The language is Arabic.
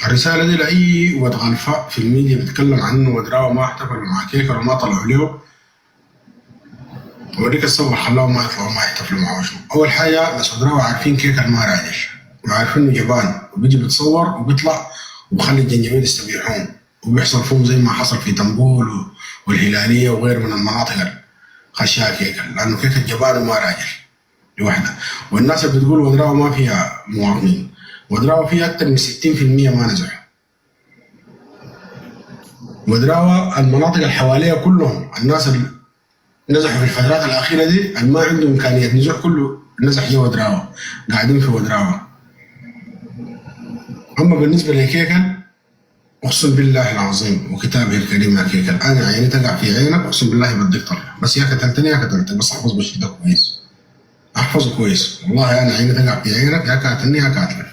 الرسالة دي لأي ود غلفاء في الميديا بيتكلم عنه ودراوة ما احتفلوا مع كيكر وما طلعوا له. وريك السبب اللي خلاهم ما يطلعوا ما يحتفلوا معه شو. أول حاجة ناس ودراوة عارفين كيكر ما راجل وعارفين إنه جبان وبيجي بيتصور وبيطلع وبخلي الجنجويد يستبيحون وبيحصل فيهم زي ما حصل في طنبول والهلالية وغير من المناطق اللي خشاها كيكر، لأنه كيكر جبان وما راجل لوحده. والناس اللي بتقول ودراوة ما فيها مواطنين، ودراوة فيها أكثر من 60% ما نزحوا. ودراوة المناطق اللي حواليها كلهم الناس اللي نزحوا في الفترات الأخيرة دي اللي ما عندهم إمكانية نزح كله نزح جوا ودراوة قاعدين في ودراوة. أما بالنسبة لكيكل أقسم بالله العظيم وكتابه الكريم يا كيكل أنا عيني تقع في عينك أقسم بالله بديك طلع، بس يا قتلتني يا قتلتك، بس أحفظ بالشيء ده كويس، أحفظه كويس والله أنا عيني تقع في عينك يا قاتلني يا قاتلك.